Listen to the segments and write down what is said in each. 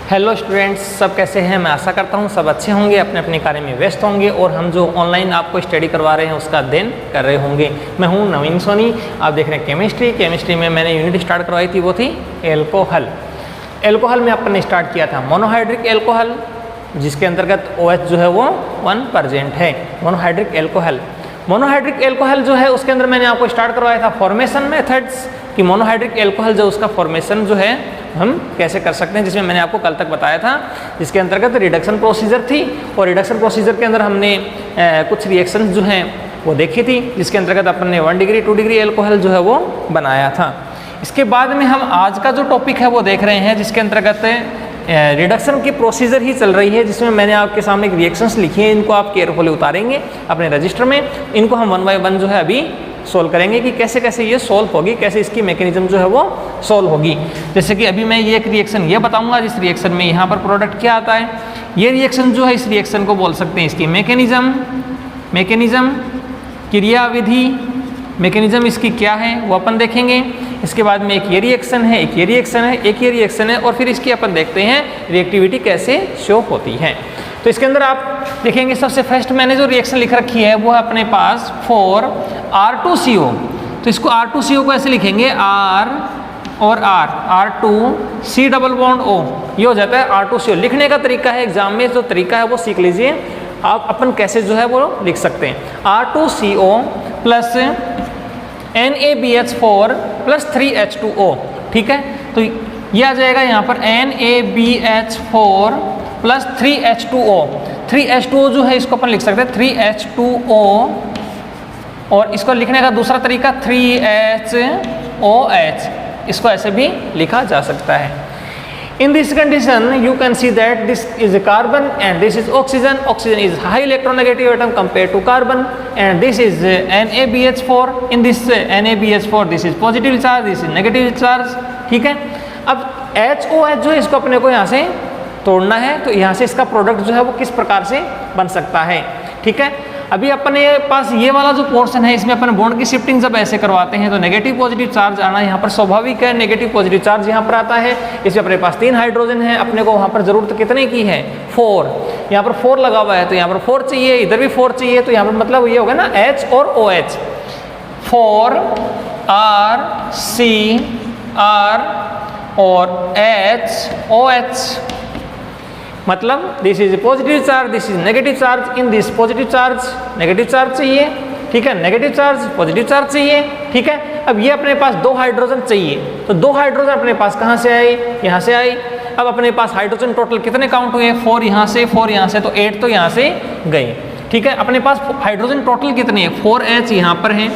Hello students, सब कैसे हैं। मैं आशा करता हूं सब अच्छे होंगे, अपने अपने कार्य में व्यस्त होंगे और हम जो ऑनलाइन आपको स्टडी करवा रहे हैं उसका अध्ययन कर रहे होंगे। मैं हूं नवीन सोनी, आप देख रहे हैं केमिस्ट्री में मैंने यूनिट स्टार्ट करवाई थी, वो थी एल्कोहल। एल्कोहल में अपन ने स्टार्ट किया था मोनोहाइड्रिक एल्कोहल, जिसके अंतर्गत OH जो है वो 1 प्रेजेंट है। मोनोहाइड्रिक एल्कोहल जो है उसके अंदर मैंने आपको स्टार्ट करवाया था फॉर्मेशन मेथड्स, कि मोनोहाइड्रिक एल्कोहल जो उसका फॉर्मेशन जो है हम कैसे कर सकते हैं, जिसमें मैंने आपको कल तक बताया था, जिसके अंतर्गत रिडक्शन प्रोसीजर थी। और रिडक्शन प्रोसीजर के अंदर हमने कुछ रिएक्शन जो हैं वो देखी थी, जिसके अंतर्गत अपन ने 1 डिग्री 2 डिग्री एल्कोहल जो है वो बनाया था। इसके बाद में हम आज का जो टॉपिक है वो देख रहे हैं, जिसके अंतर्गत रिडक्शन की प्रोसीजर ही चल रही है, जिसमें मैंने आपके सामने रिएक्शंस लिखी हैं। इनको आप केयरफुली उतारेंगे अपने रजिस्टर में। इनको हम 1 बाय 1 जो है अभी सोल्व करेंगे कि कैसे कैसे ये सोल्व होगी, कैसे इसकी मैकेनिज्म जो है वो सोल्व होगी। जैसे कि अभी मैं ये एक रिएक्शन ये बताऊंगा, जिस रिएक्शन में यहाँ पर प्रोडक्ट क्या आता है। ये रिएक्शन जो है, इस रिएक्शन को बोल सकते हैं इसकी मैकेनिज्म क्रियाविधि। मैकेनिज्म इसकी क्या है वो अपन देखेंगे। इसके बाद में एक ये रिएक्शन है, एक ये रिएक्शन है, एक ये रिएक्शन है, और फिर इसकी अपन देखते हैं रिएक्टिविटी कैसे शो होती है। तो इसके अंदर आप देखेंगे सबसे फर्स्ट मैंने जो रिएक्शन लिख रखी है वो है अपने पास 4R2CO। तो इसको R2CO को ऐसे लिखेंगे R और R2C डबल बॉन्ड O, ये हो जाता है R2CO। लिखने का तरीका है, एग्जाम में जो तरीका है वो सीख लीजिए आप। अपन कैसे जो है वो लिख सकते हैं, R2CO plus NaBH4 plus 3H2O। ठीक है, तो ये आ जाएगा यहाँ पर NaBH4 प्लस 3H2O। 3H2O जो है इसको अपन लिख सकते हैं 3H2O, और इसको लिखने का दूसरा तरीका 3HOH, इसको ऐसे भी लिखा जा सकता है। In this condition, you can see that this is a carbon and this is oxygen. Oxygen is high electronegative atom compared to carbon, and this is NaBH4. In this NaBH4, this is positive charge, this is negative charge. ठीक है, अब HOH जो है इसको अपने को यहाँ से तोड़ना है, तो यहाँ से इसका प्रोडक्ट जो है वो किस प्रकार से बन सकता है। ठीक है, अभी अपने पास ये वाला जो पोर्शन है, इसमें अपन बॉन्ड की शिफ्टिंग जब ऐसे करवाते हैं तो नेगेटिव पॉजिटिव चार्ज आना यहाँ पर स्वाभाविक है। नेगेटिव पॉजिटिव चार्ज यहाँ पर आता है। इसमें अपने पास 3 हाइड्रोजन है, अपने को वहाँ पर जरूरत कितने की है 4। यहाँ पर 4 लगा हुआ है तो यहाँ पर 4 चाहिए, इधर भी 4 चाहिए, तो यहाँ पर मतलब ये होगा ना H और OH, 4RCR और HOH। मतलब this is positive charge, this is negative charge. In this positive charge negative charge चाहिए, ठीक है, नेगेटिव चार्ज पॉजिटिव चार्ज चाहिए। ठीक है, अब ये अपने पास 2 हाइड्रोजन चाहिए, तो 2 हाइड्रोजन अपने पास कहाँ से आए, यहाँ से आई। अब अपने पास हाइड्रोजन टोटल कितने काउंट हुए, 4 यहाँ से 4 यहाँ से, तो 8 तो यहाँ से गए। ठीक है, अपने पास हाइड्रोजन टोटल कितने हैं, 4H यहाँ पर है।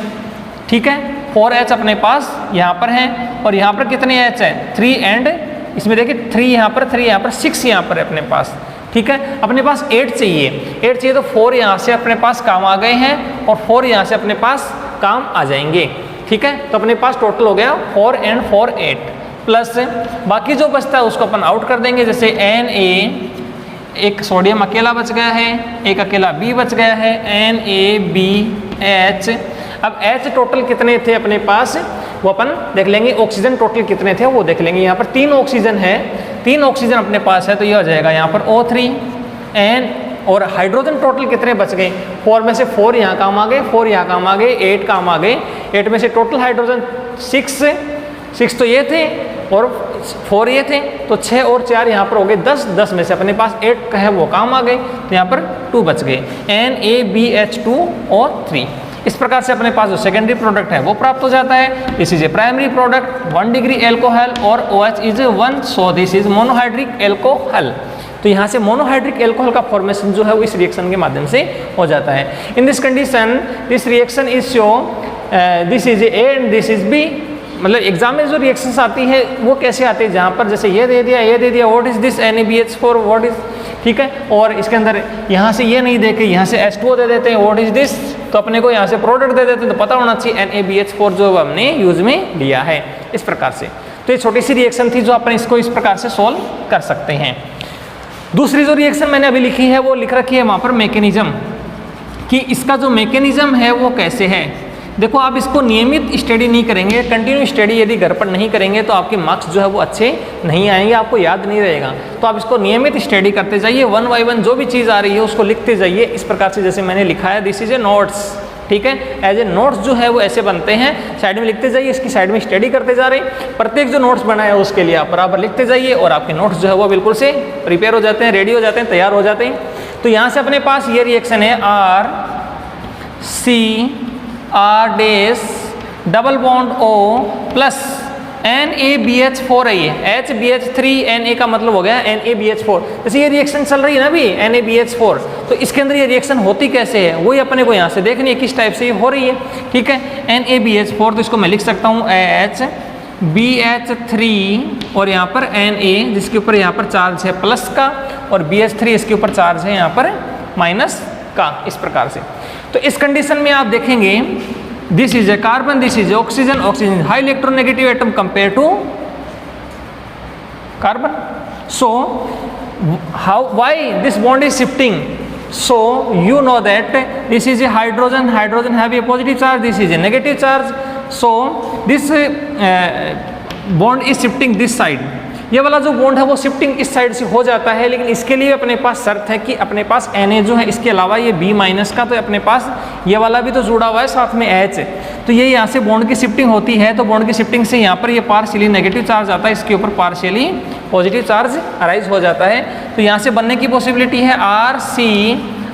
ठीक है, 4H अपने पास यहाँ पर है, और यहाँ पर कितने H है 3, एंड इसमें देखिए 3 यहाँ पर 6 यहाँ पर है अपने पास। ठीक है, अपने पास 8 चाहिए, 8 चाहिए, तो 4 यहाँ से अपने पास काम आ गए हैं और 4 यहाँ से अपने पास काम आ जाएंगे। ठीक है, तो अपने पास टोटल हो गया 4 एंड 4 8, प्लस बाकी जो बचता है उसको अपन आउट कर देंगे। जैसे Na, एक सोडियम अकेला बच गया है, एक अकेला B बच गया है, NaBH। अब H टोटल कितने थे अपने पास वो अपन देख लेंगे। ऑक्सीजन टोटल कितने थे वो देख लेंगे। यहाँ पर 3 ऑक्सीजन है, 3 ऑक्सीजन अपने पास है, तो ये हो जाएगा यहाँ पर O3 एन। और हाइड्रोजन टोटल कितने बच गए, 4 में से 4 यहाँ काम आ गए, 4 यहाँ काम आ गए, 8 काम आ गए। 8 में से टोटल हाइड्रोजन 6 तो ये थे और 4 ये थे, तो 6 और 4 यहाँ पर हो गए 10। 10 में से अपने पास 8 का है वो काम आ गए, तो यहाँ पर 2 बच गए, NaBH2O3। इस प्रकार से अपने पास जो सेकेंडरी प्रोडक्ट है वो प्राप्त हो जाता है। This is A primary product 1 degree alcohol और OH is 1, so this is monohydric alcohol. तो यहाँ से मोनोहाइड्रिक एल्कोहल का फॉर्मेशन जो है वो इस रिएक्शन के माध्यम से हो जाता है। In this condition this reaction is show this is A and this is B. मतलब एग्जाम में जो रिएक्शंस आती है वो कैसे आती है, जहाँ पर जैसे ये दे दिया, ये दे दिया, what is this NaBH4 what is, ठीक है, और इसके अंदर यहाँ से ये नहीं दे के यहाँ से H2O दे देते हैं, व्हाट इज दिस, तो अपने को यहाँ से प्रोडक्ट दे देते हैं, तो पता होना चाहिए NaBH4 जो हमने यूज में लिया है। इस प्रकार से तो ये छोटी सी रिएक्शन थी जो अपन इसको इस प्रकार से सोल्व कर सकते हैं। दूसरी जो रिएक्शन मैंने अभी लिखी है वो लिख रखी है वहाँ पर मैकेनिज्म, कि इसका जो मैकेनिज्म है वो कैसे है। देखो आप इसको नियमित स्टडी नहीं करेंगे, कंटिन्यू स्टडी यदि घर पर नहीं करेंगे तो आपके मार्क्स जो है वो अच्छे नहीं आएंगे, आपको याद नहीं रहेगा। तो आप इसको नियमित स्टडी करते जाइए, वन बाय वन जो भी चीज़ आ रही है उसको लिखते जाइए इस प्रकार से जैसे मैंने लिखा है, दिस इज ए नोट्स, ठीक है। एज ए नोट्स जो है वो ऐसे बनते हैं, साइड में लिखते जाइए, इसकी साइड में स्टडी करते जा रहे हैं, प्रत्येक जो नोट्स बनाया है उसके लिए आप बराबर लिखते जाइए और आपके नोट्स जो है वो बिल्कुल से प्रिपेयर हो जाते हैं, रेडी हो जाते हैं, तैयार हो जाते हैं। तो यहाँ से अपने पास ये रिएक्शन है R C R dash double bond O plus NaBH4 है, ये HBH3 Na का मतलब हो गया NaBH4। जैसे ये रिएक्शन चल रही है ना अभी NaBH4, तो इसके अंदर ये रिएक्शन होती कैसे है वही अपने को यहाँ से देखनी है किस टाइप से ये हो रही है, ठीक है। NaBH4 तो इसको मैं लिख सकता हूँ HBH3 और यहाँ पर Na जिसके ऊपर यहाँ पर चार्ज है प्लस का और BH3 इसके ऊपर चार्ज है यहाँ पर माइनस का, इस प्रकार से। तो इस कंडीशन में आप देखेंगे this is a carbon, this is oxygen, oxygen high electronegative atom compare to carbon. So how why this bond is shifting? So you know that this is a hydrogen, hydrogen have a positive charge, this is a negative charge. So this bond is shifting this side. ये वाला जो bond है वो shifting इस side से हो जाता है, लेकिन इसके लिए अपने पास शर्त है कि अपने पास Na जो है इसके अलावा ये B माइनस का, तो अपने पास ये वाला भी तो जुड़ा हुआ है साथ में H, तो ये यहाँ से बॉन्ड की शिफ्टिंग होती है। तो बॉन्ड की शिफ्टिंग से यहाँ पर ये पार्शियली नेगेटिव चार्ज आता है, इसके ऊपर पार्शियली पॉजिटिव चार्ज अराइज हो जाता है। तो यहाँ से बनने की पॉसिबिलिटी है आर सी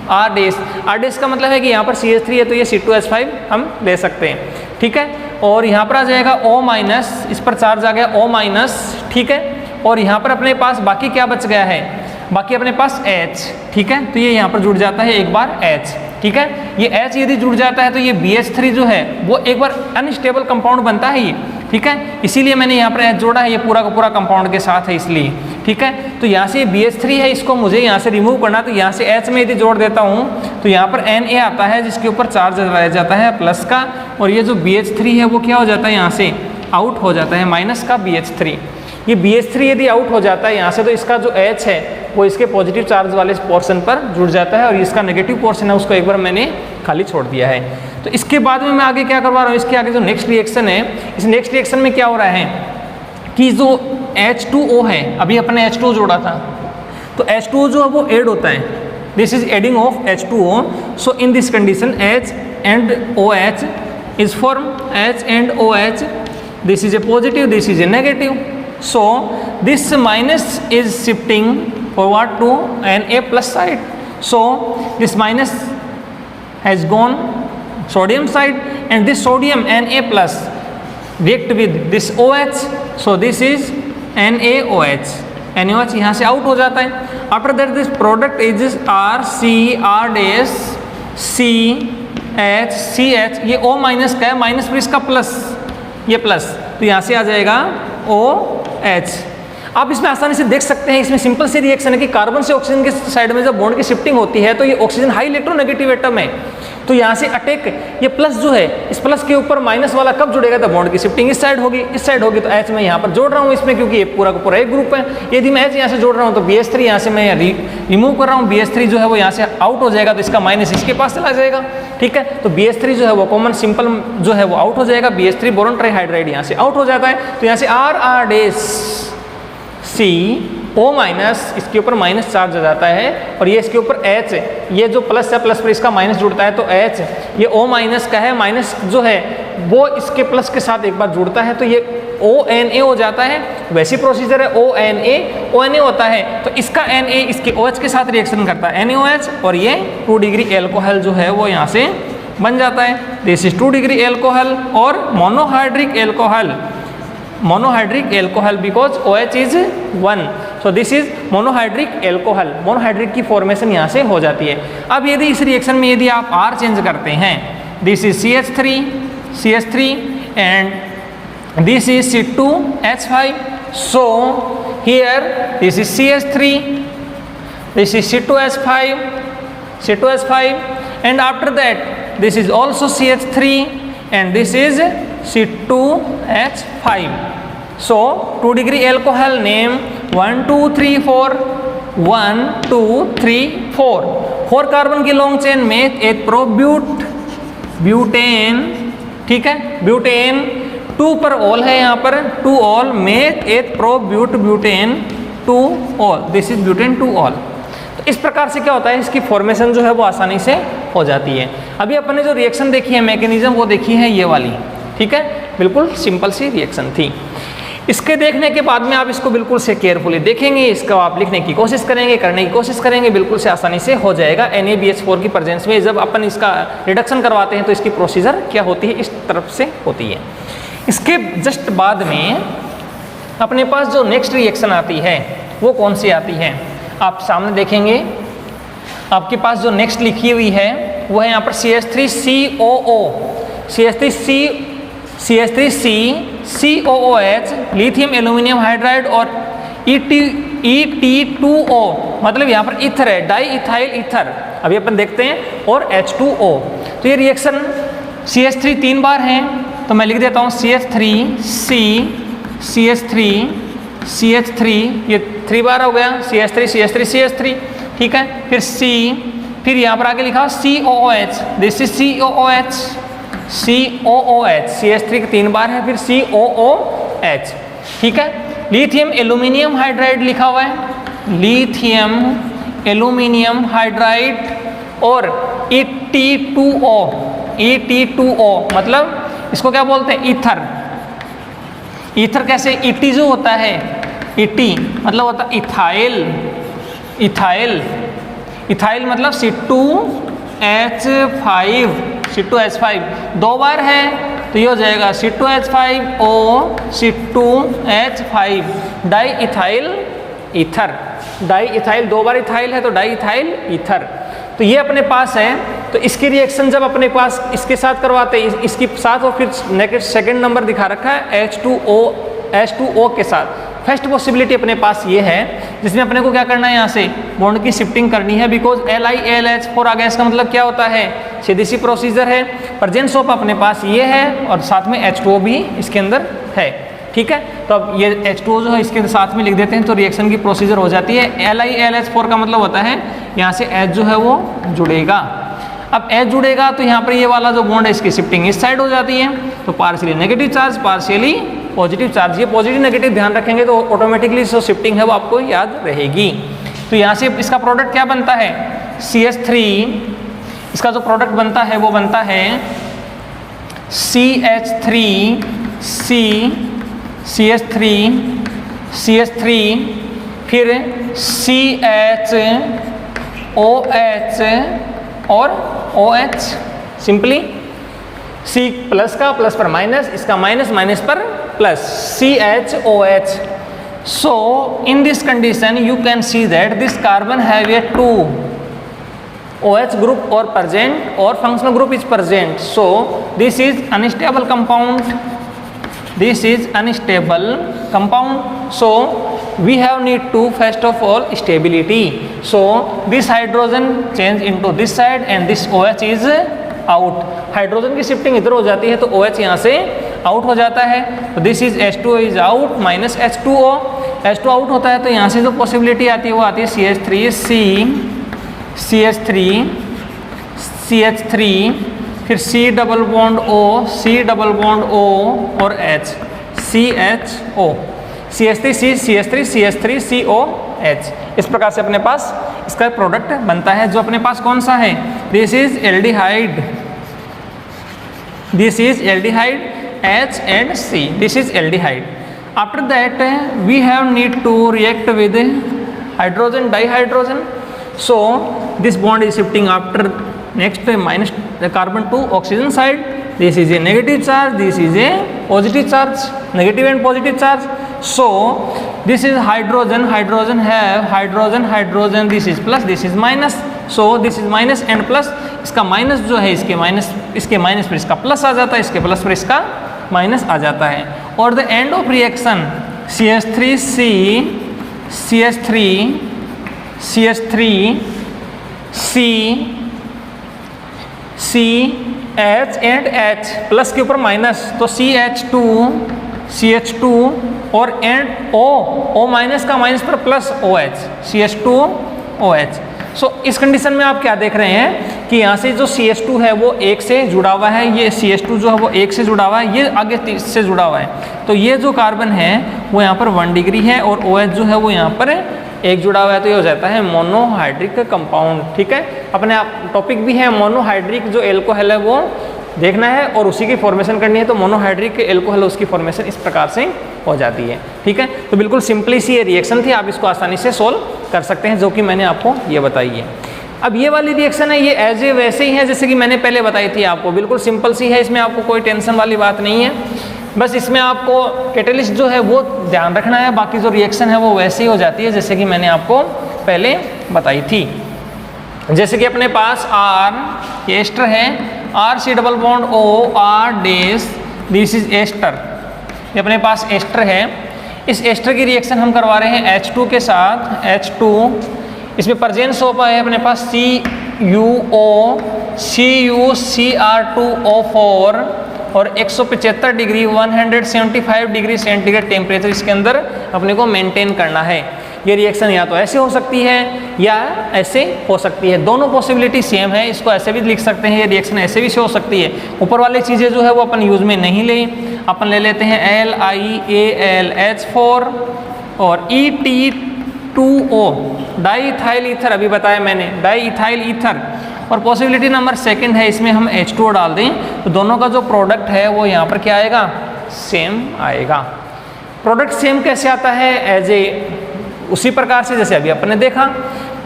आर डैश का मतलब है कि यहाँ पर CH3 है तो ये C2H5 हम ले सकते हैं, ठीक है। और यहाँ पर आ जाएगा O माइनस, इस पर चार्ज आ गया O माइनस, ठीक है। और यहाँ पर अपने पास बाकी क्या बच गया है? बाकी अपने पास H, ठीक है। तो ये यहाँ पर जुड़ जाता है एक बार H, ठीक है। ये H यदि जुड़ जाता है तो ये BH3 जो है वो एक बार अनस्टेबल कंपाउंड बनता है ये, ठीक है। इसीलिए मैंने यहाँ पर H जोड़ा है, ये पूरा का पूरा कंपाउंड के साथ है इसलिए, ठीक है। तो यहाँ से BH3 है, इसको मुझे यहाँ से रिमूव करना, तो यहाँ से H में यदि जोड़ देता हूँ तो यहाँ पर Na आता है जिसके ऊपर चार्ज रह जाता है प्लस का, और ये जो BH3 है वो क्या हो जाता है यहाँ से आउट हो जाता है माइनस का BH3। ये BH3 यदि आउट हो जाता है यहाँ से तो इसका जो H है वो इसके पॉजिटिव चार्ज वाले पोर्शन पर जुड़ जाता है और इसका नेगेटिव पोर्शन है उसको एक बार मैंने खाली छोड़ दिया है। तो इसके बाद में मैं आगे क्या करवा रहा हूँ, इसके आगे जो नेक्स्ट रिएक्शन है, इस नेक्स्ट रिएक्शन में क्या हो रहा है कि जो H2O है, अभी अपने H2O जोड़ा था तो H2O जो है वो ऐड होता है, this is adding of H2O। So in this condition H and OH is form, H and OH, this is a positive, this is a negative. So this minus is shifting forward to Na plus side. So this minus has gone sodium side and this sodium Na plus react with this OH. So this is NaOH. NaOH यहाँ से out हो जाता है। After that this product is RCR dash CH CH, ये O minus का है, minus फिर इसका प्लस, ये प्लस, तो यहाँ से आ जाएगा OH। आप इसमें आसानी से देख सकते हैं, इसमें सिंपल सी रिएक्शन है कि कार्बन से ऑक्सीजन के साइड में जब बॉन्ड की शिफ्टिंग होती है तो ये ऑक्सीजन हाई इलेक्ट्रोनेगेटिव एटम है, तो यहाँ से अटैक ये प्लस जो है इस प्लस के ऊपर माइनस वाला कब जुड़ेगा तो बॉन्ड की शिफ्टिंग इस साइड होगी, इस साइड होगी। तो H मैं यहाँ पर जोड़ रहा हूँ इसमें क्योंकि ये पूरा का पूरा एक ग्रुप है। यदि मैं H यहाँ से जोड़ रहा हूँ तो BH3 यहाँ से मैं रिमूव कर रहा हूँ, BH3 जो है वो यहाँ से आउट हो जाएगा तो इसका माइनस इसके पास चला जाएगा, ठीक है। तो BH3 जो है वो कॉमन सिंपल जो है वो आउट हो जाएगा, BH3 बोरोन ट्राइहाइड्राइड यहाँ से आउट हो जाता है। तो यहाँ से R dash C O minus, इसके ऊपर माइनस चार्ज आ जाता है और ये इसके ऊपर H, ये जो प्लस है प्लस पर इसका माइनस जुड़ता है तो H, ये O माइनस का है, माइनस जो है वो इसके प्लस के साथ एक बार जुड़ता है तो ये ONA हो जाता है। वैसी प्रोसीजर है ONA होता है तो इसका Na इसके OH के साथ रिएक्शन करता है NaOH और ये 2 डिग्री एल्कोहल जो है वो यहाँ से बन जाता है। दिस इज 2 डिग्री एल्कोहल और monohydric alcohol because OH is 1, so this is monohydric alcohol. Monohydric की फॉर्मेशन यहाँ से हो जाती है। अब यदि इस रिएक्शन में यदि आप R चेंज करते हैं, this is CH3 and this is C2H5, so here this is CH3, this is C2H5 and after that this is also CH3 and this is C2H5. So 2 degree alcohol name 1 2 3 4 1 2 3 4 carbon की long chain में एक प्रोब्यूट butane ठीक है। Butane 2 पर all है, यहाँ पर 2 ol make eth pro but butane 2 ol, this is butane 2 ol. तो इस प्रकार से क्या होता है, इसकी फॉर्मेशन जो है वो आसानी से हो जाती है। अभी अपन ने जो रिएक्शन देखी है मैकेनिज्म वो देखी है ये वाली, ठीक है, बिल्कुल सिंपल सी रिएक्शन थी। इसके देखने के बाद में आप इसको बिल्कुल से केयरफुली देखेंगे, इसको आप लिखने की कोशिश करेंगे, करने की कोशिश करेंगे, बिल्कुल से आसानी से हो जाएगा। NaBH4 की प्रेजेंस में जब अपन इसका रिडक्शन करवाते हैं तो इसकी प्रोसीजर क्या होती है, इस तरफ से होती है। इसके जस्ट बाद में अपने पास जो नेक्स्ट रिएक्शन आती है वो कौन सी आती है, आप सामने देखेंगे। आपके पास जो नेक्स्ट लिखी हुई है वो है यहाँ पर CH3COO, CH3COOH, lithium aluminium hydride और ET2O, मतलब यहाँ पर ईथर है, डाई इथाइल ईथर, अभी अपन देखते हैं, और H2O। तो ये रिएक्शन CH3 3 बार है, तो मैं लिख देता हूँ CH3, ये 3 बार हो गया, CH3, ठीक है। फिर C, फिर यहाँ पर आगे लिखा COOH, this is COOH, CH3 3 बार है, फिर COOH, ठीक है। लिथियम एल्यूमिनियम हाइड्राइड लिखा हुआ है, लिथियम एल्यूमिनियम हाइड्राइड और ET2O, मतलब इसको क्या बोलते हैं, ईथर। ईथर कैसे, ET जो होता है, ET मतलब होता है इथाइल मतलब C2H5, 2 बार है तो ये हो जाएगा C2H5O, C2H5, di ethyl ether, 2 बार इथाइल है तो डाई इथाइल ईथर। तो ये अपने पास है। तो इसकी रिएक्शन जब अपने पास इसके साथ करवाते हैं, इसके साथ और फिर नेक्स्ट सेकंड नंबर दिखा रखा है H2O के साथ। फर्स्ट पॉसिबिलिटी अपने पास ये है जिसमें अपने को क्या करना है, यहाँ से बॉन्ड की शिफ्टिंग करनी है, बिकॉज LiAlH4 आ गया, इसका मतलब क्या होता है, सीधी सी प्रोसीजर है। प्रेजेंस ऑफ अपने पास ये है और साथ में H2O भी इसके अंदर है, ठीक है। तो अब ये H2O जो है इसके साथ में लिख देते हैं तो रिएक्शन की प्रोसीजर हो जाती है। LiAlH4 का मतलब होता है यहाँ से H जो है वो जुड़ेगा। अब H जुड़ेगा तो यहाँ पर ये वाला जो बॉन्ड है इसकी शिफ्टिंग इस साइड हो जाती है, तो partially negative charge, partially positive charge. ये पॉजिटिव नेगेटिव ध्यान रखेंगे तो ऑटोमेटिकली जो शिफ्टिंग है वो आपको याद रहेगी। तो यहाँ से इसका प्रोडक्ट क्या बनता है, CH3, इसका जो प्रोडक्ट बनता है वो बनता है CH3, फिर CHOH और OH, सिंपली C प्लस का प्लस पर माइनस, इसका माइनस माइनस पर plus, CHOH। So in this condition you can see that this carbon have a 2 OH group or present or functional group is present. So this is unstable compound. So we have need to first of all stability. So this hydrogen change into this side and this OH is out. Hydrogen की shifting इधर हो जाती है तो OH यहाँ से out हो जाता है। तो this is H2O is out minus H2O out होता है, तो यहाँ से जो पॉसिबिलिटी आती है वो आती है CH3, फिर C डबल बॉन्ड O और H, CHO, CH3COH। इस प्रकार से अपने पास इसका प्रोडक्ट बनता है जो अपने पास कौन सा है, this is aldehyde, H and C, this is aldehyde. After that we have need to react with hydrogen dihydrogen. So this bond is shifting after next minus the carbon to oxygen side. This is a negative charge, this is a positive charge, negative and positive charge. So this is hydrogen have this is plus, this is minus. So this is minus and plus, इसका minus जो है इसके minus पर इसका plus आ जाता है, इसके plus पर इसका माइनस आ जाता है। और the end of reaction CH and H plus के ऊपर माइनस, तो CH2 और एंड O माइनस का माइनस पर प्लस OH, CH2OH। सो इस कंडीशन में आप क्या देख रहे हैं कि यहाँ से जो CH2 है वो 1 से जुड़ा हुआ है, ये CH2 जो है वो 1 से जुड़ा हुआ है, ये आगे 30 से जुड़ा हुआ है। तो ये जो कार्बन है वो यहाँ पर 1 डिग्री है और OH जो है वो यहाँ पर 1 जुड़ा हुआ है, तो ये हो जाता है मोनोहाइड्रिक कंपाउंड। ठीक है, अपने आप टॉपिक भी है मोनोहाइड्रिक जो एल्कोहल है वो देखना है और उसी की फॉर्मेशन करनी है। तो मोनोहाइड्रिक एल्कोहल उसकी फॉर्मेशन इस प्रकार से हो जाती है। ठीक है, तो बिल्कुल सिंपली सी ये रिएक्शन थी, आप इसको आसानी से सोल्व कर सकते हैं, जो कि मैंने आपको ये बताई है। अब ये वाली रिएक्शन है, ये एज ए वैसे ही है जैसे कि मैंने पहले बताई थी आपको, बिल्कुल सिंपल सी है, इसमें आपको कोई टेंशन वाली बात नहीं है। बस इसमें आपको कैटेलिस्ट जो है वो ध्यान रखना है, बाकी जो रिएक्शन है वो वैसे ही हो जाती है जैसे कि मैंने आपको पहले बताई थी। जैसे कि अपने पास R ये एस्टर है, RC double bond O R dash, this is ester, ये अपने पास एस्टर है। इस एस्टर की रिएक्शन हम करवा रहे हैं H2 के साथ, H2, इसमें प्रेजेंस हो पाए अपने पास CuO CuCr2O4 और 175 डिग्री 175 डिग्री सेंटीग्रेड टेम्परेचर इसके अंदर अपने को मेंटेन करना है। ये रिएक्शन या तो ऐसे हो सकती है या ऐसे हो सकती है, दोनों पॉसिबिलिटी सेम है। इसको ऐसे भी लिख सकते हैं, ये रिएक्शन ऐसे भी हो सकती है। ऊपर वाली चीज़ें जो है वो अपन यूज़ में नहीं लें, अपन ले लेते हैं LiAlH4 और Et2O डाईइथाइल ईथर, अभी बताया मैंने डाईइथाइल ईथर। और पॉसिबिलिटी नंबर सेकंड है, इसमें हम H2O डाल दें तो दोनों का जो प्रोडक्ट है वो यहाँ पर क्या आएगा, सेम आएगा। प्रोडक्ट सेम कैसे आता है, एज ए उसी प्रकार से जैसे अभी अपन ने देखा,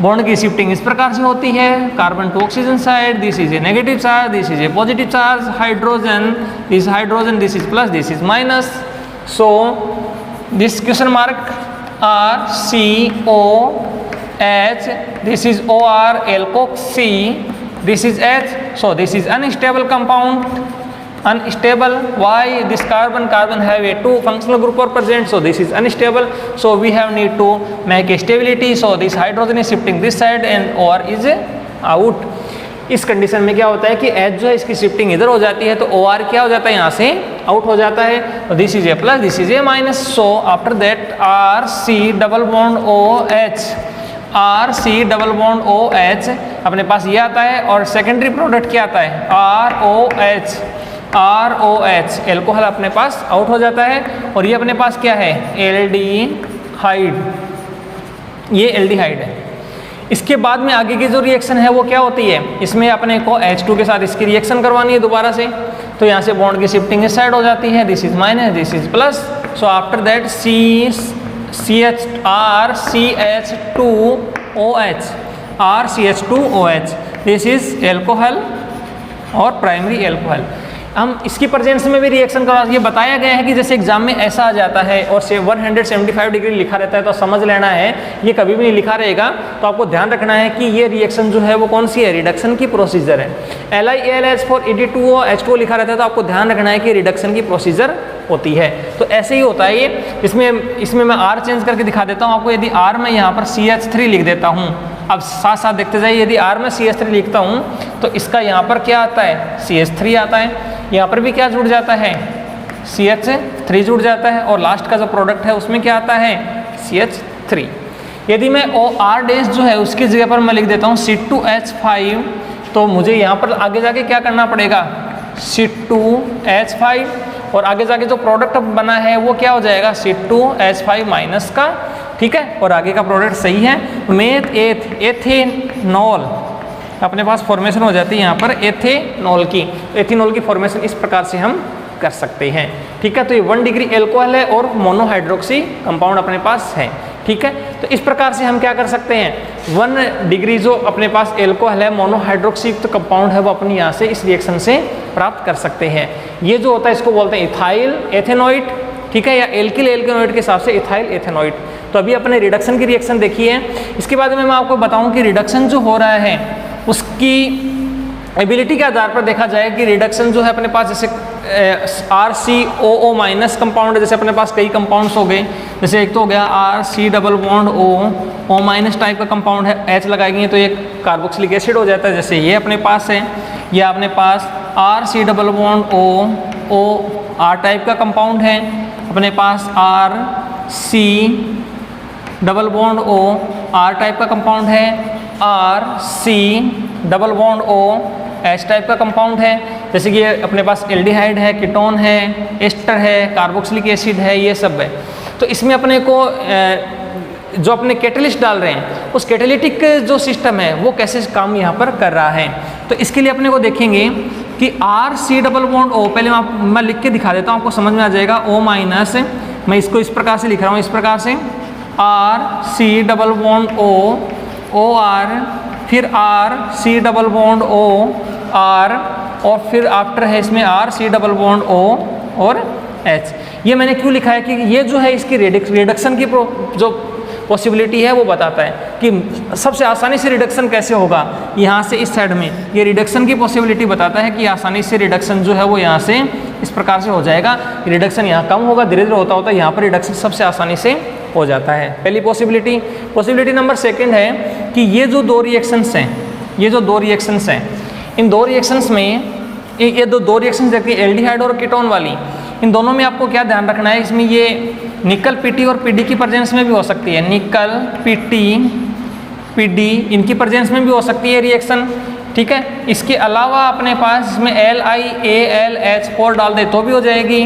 बॉन्ड की शिफ्टिंग इस प्रकार से होती है, carbon to oxygen side, this is a negative charge, this is a positive charge, hydrogen, this is plus, this is minus. So this question mark RCOH, this is OR alkoxy, this is H, so this is unstable compound, unstable. Why? This carbon have a 2 functional group are present, so this is unstable, so we have need to make a stability, so this hydrogen is shifting this side and OR is out. इस condition में क्या होता है कि H जो है इसकी shifting इधर हो जाती है, तो OR क्या हो जाता है, यहाँ से आउट हो जाता है, तो this is A plus, this is A minus. So after that RC double bond OH, RC double bond OH अपने पास ये आता है और सेकेंडरी प्रोडक्ट क्या आता है, ROH एल्कोहल अपने पास आउट हो जाता है और ये अपने पास क्या है, एल्डिहाइड, ये एल्डिहाइड है। इसके बाद में आगे की जो रिएक्शन है वो क्या होती है, इसमें अपने को H2 के साथ इसकी रिएक्शन करवानी है दोबारा से, तो यहाँ से बॉन्ड की शिफ्टिंग इस साइड हो जाती है, this is minus, this is plus. So after that RCH2OH, this is alcohol और प्राइमरी एल्कोहल। हम इसकी प्रेजेंस में भी रिएक्शन करवा, ये बताया गया है कि जैसे एग्जाम में ऐसा आ जाता है और 175 डिग्री लिखा रहता है तो समझ लेना है ये कभी भी नहीं लिखा रहेगा, तो आपको ध्यान रखना है कि ये रिएक्शन जो है वो कौन सी है, रिडक्शन की प्रोसीजर है। LiAlH4 Et2O H2O लिखा रहता है तो आपको ध्यान रखना है कि रिडक्शन की प्रोसीजर होती है। तो ऐसे ही होता है ये, इसमें मैं R चेंज करके दिखा देता हूँ आपको। यदि R मैं यहाँ पर CH3 लिख देता हूँ, अब साथ साथ देखते जाइए, यदि R में CH3 लिखता हूँ तो इसका यहाँ पर क्या आता है, CH3 आता है, यहाँ पर भी क्या जुड़ जाता है, CH3 जुड़ जाता है और लास्ट का जो प्रोडक्ट है उसमें क्या आता है, CH3। यदि मैं OR डैश जो है उसकी जगह पर मैं लिख देता हूँ C2H5, तो मुझे यहाँ पर आगे जाके क्या करना पड़ेगा, C2H5 और आगे जाके जो प्रोडक्ट बना है वो क्या हो जाएगा, C2H5 माइनस का, ठीक है, और आगे का प्रोडक्ट सही है, मेथ एथेनॉल अपने पास फॉर्मेशन हो जाती है यहाँ पर एथेनॉल की फॉर्मेशन इस प्रकार से हम कर सकते हैं। ठीक है, तो ये 1 डिग्री एल्कोहल है और मोनोहाइड्रोक्सी कंपाउंड अपने पास है। ठीक है, तो इस प्रकार से हम क्या कर सकते हैं, 1 डिग्री जो अपने पास एल्कोहल है, मोनोहाइड्रोक्सी तो कंपाउंड है, वो अपनी यहाँ से इस रिएक्शन से प्राप्त कर सकते हैं। ये जो होता है इसको बोलते हैं इथाइल एथेनॉइड, ठीक है, या एल्किल एल्केनॉइड के हिसाब से इथाइल एथेनॉइड। तो अभी अपने रिडक्शन की रिएक्शन देखी है। इसके बाद में मैं आपको बताऊं कि रिडक्शन जो हो रहा है उसकी एबिलिटी के आधार पर देखा जाए कि रिडक्शन जो है अपने पास जैसे RCOO माइनस कंपाउंड है, जैसे अपने पास कई कंपाउंड्स हो गए, जैसे एक तो हो गया RC double bond O minus type का कंपाउंड है, H लगाएंगे तो एक कार्बोक्सिलिक एसिड हो जाता है, जैसे ये अपने पास है, या अपने पास RC double bond O R type का कंपाउंड है, अपने पास RC double bond O R type का कंपाउंड है, R C double bond O H type का कंपाउंड है, जैसे कि ये अपने पास एल्डिहाइड है, कीटोन है, एस्टर है, कार्बोक्सिलिक एसिड है, ये सब है। तो इसमें अपने को जो अपने कैटलिस्ट डाल रहे हैं उस कैटेलिटिक जो सिस्टम है वो कैसे काम यहाँ पर कर रहा है। तो इसके लिए अपने को देखेंगे कि R C double bond O, पहले मैं लिख के दिखा देता हूँ, आपको समझ में आ जाएगा। ओ माइनस, मैं इसको इस प्रकार से लिख रहा हूँ, इस प्रकार से R C double bond O, O R, फिर R C double bond O R, और फिर आफ्टर है इसमें R C double bond O और एच। ये मैंने क्यों लिखा है कि ये जो है इसकी रिडक्शन की जो पॉसिबिलिटी है वो बताता है कि सबसे आसानी से रिडक्शन कैसे होगा। यहाँ से इस साइड में ये रिडक्शन की पॉसिबिलिटी बताता है कि आसानी से रिडक्शन जो है वो यहाँ से इस प्रकार से हो जाएगा। रिडक्शन यहाँ कम होगा, धीरे धीरे होता होता यहाँ पर रिडक्शन सबसे आसानी से हो जाता है। पहली पॉसिबिलिटी नंबर सेकंड है कि ये जो दो रिएक्शंस हैं, ये जो दो रिएक्शंस हैं, इन दो रिएक्शंस में ये दो रिएक्शंस देखिए एल्डिहाइड और कीटोन वाली, इन दोनों में आपको क्या ध्यान रखना है, इसमें ये निकल पीटी और पीडी की प्रेजेंस में भी हो सकती है। निकल पीटी पीडी इनकी प्रेजेंस में भी हो सकती है रिएक्शन, ठीक है। इसके अलावा अपने पास इसमें LiAlH4 डाल दे तो भी हो जाएगी,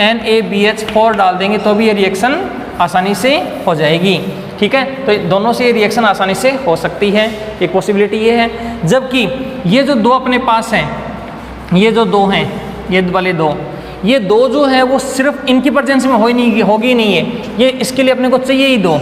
NaBH4 डाल देंगे तो भी ये रिएक्शन आसानी से हो जाएगी, ठीक है। तो दोनों से ये रिएक्शन आसानी से हो सकती है, एक पॉसिबिलिटी ये है। जबकि ये जो दो अपने पास हैं, ये जो दो हैं, ये वाले दो, ये दो जो है वो सिर्फ इनकी प्रेजेंस में होगी नहीं है, ये इसके लिए अपने को चाहिए ही दो।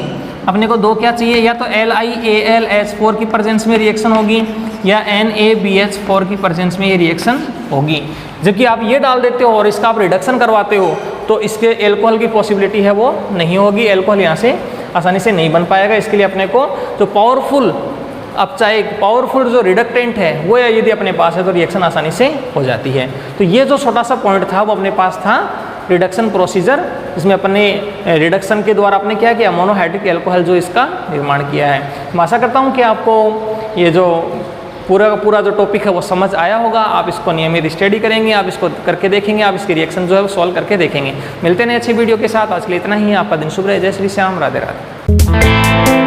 अपने को दो क्या चाहिए, या तो LiAlH4 की प्रेजेंस में रिएक्शन होगी या NaBH4 की प्रेजेंस में ये रिएक्शन होगी। जबकि आप ये डाल देते हो और इसका आप रिडक्शन करवाते हो तो इसके एल्कोहल की पॉसिबिलिटी है वो नहीं होगी, एल्कोहल यहाँ से आसानी से नहीं बन पाएगा। इसके लिए अपने को जो पावरफुल, अब चाहे पावरफुल जो रिडक्टेंट है वो यदि अपने पास है तो रिएक्शन आसानी से हो जाती है। तो ये जो छोटा सा पॉइंट था वो अपने पास था रिडक्शन प्रोसीजर, इसमें अपने रिडक्शन के द्वारा अपने क्या किया, मोनोहाइड्रिक एल्कोहल जो इसका निर्माण किया है। मैं आशा करता हूँ कि आपको ये जो पूरा जो टॉपिक है वो समझ आया होगा। आप इसको नियमित स्टडी करेंगे, आप इसको करके देखेंगे, आप इसकी रिएक्शन जो है वो सॉल्व करके देखेंगे। मिलते हैं अच्छी वीडियो के साथ, आज के लिए इतना ही। आपका दिन शुभ रहे। जय श्री श्याम, राधे राधे।